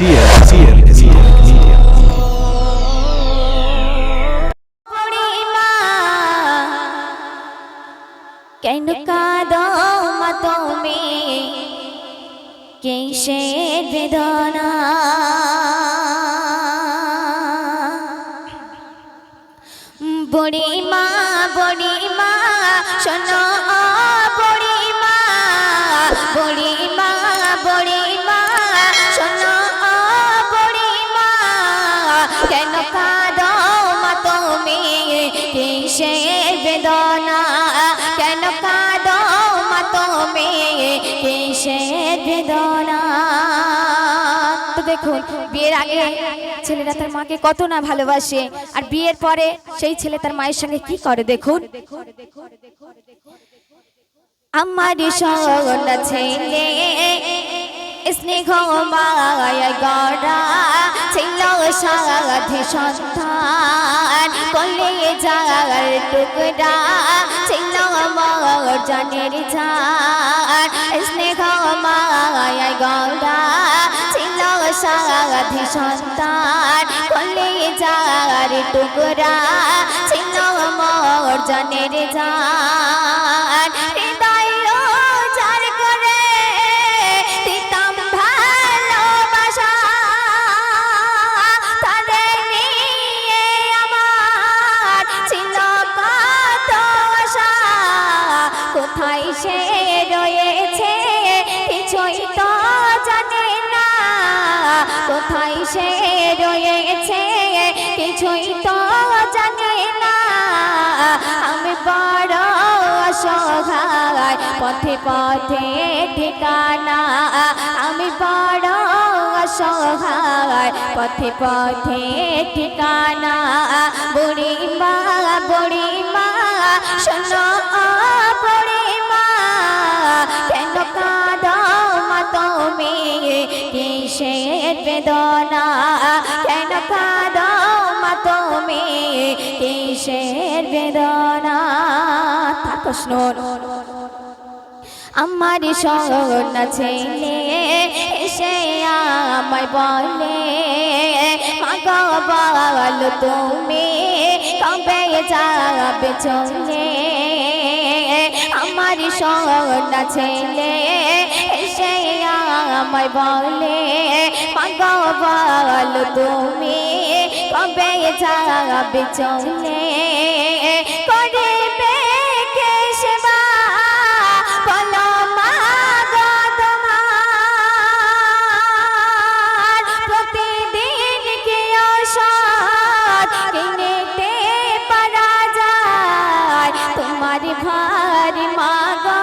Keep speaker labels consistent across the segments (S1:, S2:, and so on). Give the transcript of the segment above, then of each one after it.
S1: TLC Media.
S2: কেন কাঁদো মা তুমি কিসের বেদনা বুড়ি মা শোনো বুড়ি মা শোনো বুড়ি মা কেন কাঁদো মা তুমি কিসের বেদনা কেন কাঁদো মা তুমি কিসের বেদনা। তো দেখুন বিয়ের আগে ছেলেরা তার মাকে কত না ভালোবাসে, আর বিয়ের পরে সেই ছেলে তার মায়ের সঙ্গে কি করে দেখুন। আমার সোনা ছেলে স্নেহ মায়া গড়া ছিল সাধে সন্তান কলে যার টুকরা ছিল মোর জানের জান স্নেহ মায়া গড়া ছিল সাধে সন্তান কলে যার টুকরা ছিল মোর জানের জান। কোথায় সে রয়েছে কিছুই তো জানে না, কোথায় সে রয়েছে কিছুই তো জানে না। আমি বড় অসহায় পথে পথে ঠিকানা, আমি বড় অসহায় পথে পথে ঠিকানা। বুড়ি মা শোনো বুড়ি মা কেন কাঁদো মা তুমি কিসের বেদনা কেন কাঁদো মা তুমি কিসের বেদনা। তারপর শুনুন আমার সোনা ছেলে এসে আমায় বলে মা গো বলো তুমি কবে যাবে চলে। আমার সোনা ছেলে এসে আমায় বলে মা গো বলো তুমি কবে যাবে চলে। করিবে কে সেবা বলো মা গো তোমার প্রতিদিন কি ঔষধ কিনতে পারা যায়। তোমার ভার মা গো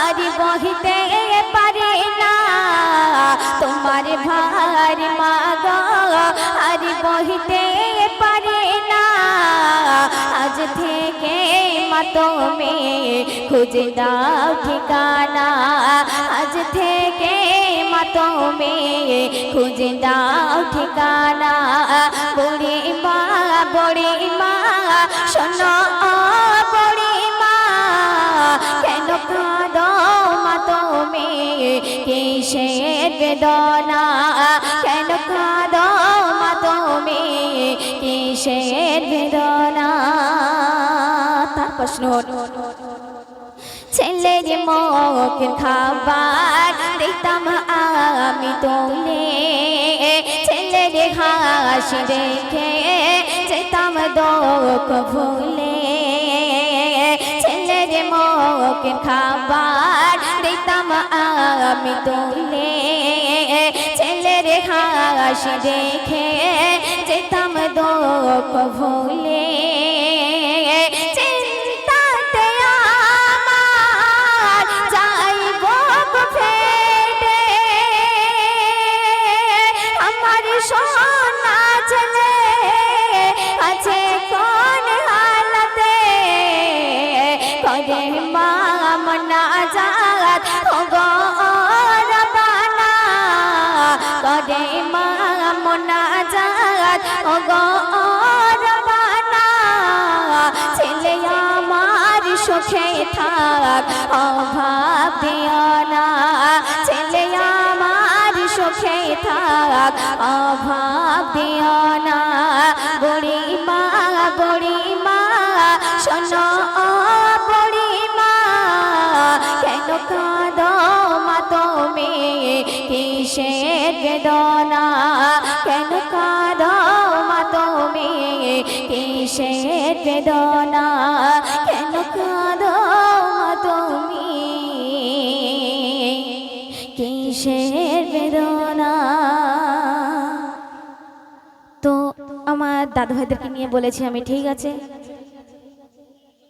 S2: আর বহিতে পারে না, তোমার ভার মা গো আর বহিতে পারে না। আজ থেকে মা তুমি খুঁজে দাও ঠিকানা, আজ থেকে মা তুমি খুঁজে দাও ঠিকানা। বুড়ি মা শোনো বুড়ি মা কেন কাঁদো মা তুমি কিসের বেদনা কেন কাঁদো মা তুমি কিসের বেদনা। তারপর শুনুন ছেলের মুখের খাবার দেখতাম আমি তোলে, ছেলের হাসি দেখে যেতাম দুঃখ ভুলে। ছেলের মুখের খাবার দেখতাম আমি তোলে, ছেলের হাসি দেখে যেতাম দুঃখ ভুলে। সোনা ছেলে আছে কোন হালতে করে মা মোনাজাত ও গো রব্বানা করে মা মোনাজাত ও গো রব্বানা। ছেলে আমার সুখে থাক অভাব দিও না, ছেলে আমার সুখে থাক অভাব দিও না বুড়ি মা শোনো ও বুড়ি মা কেন কাঁদো মা তুমি কিসের বেদনা কেন কাঁদো মা তুমি কিসের বেদনা কেন কাঁদো মা তুমি কিসের বেদনা। তো আমার দাদু ভাইদেরকে নিয়ে বলেছি আমি, ঠিক আছে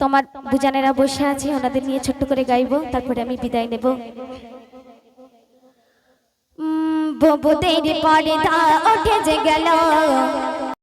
S2: তোমার দুজনেরা বসে আছে, ওনাদের নিয়ে ছোট্ট করে গাইবো, তারপরে আমি বিদায় নেব। ববুদের পর্দা উঠে যে গেল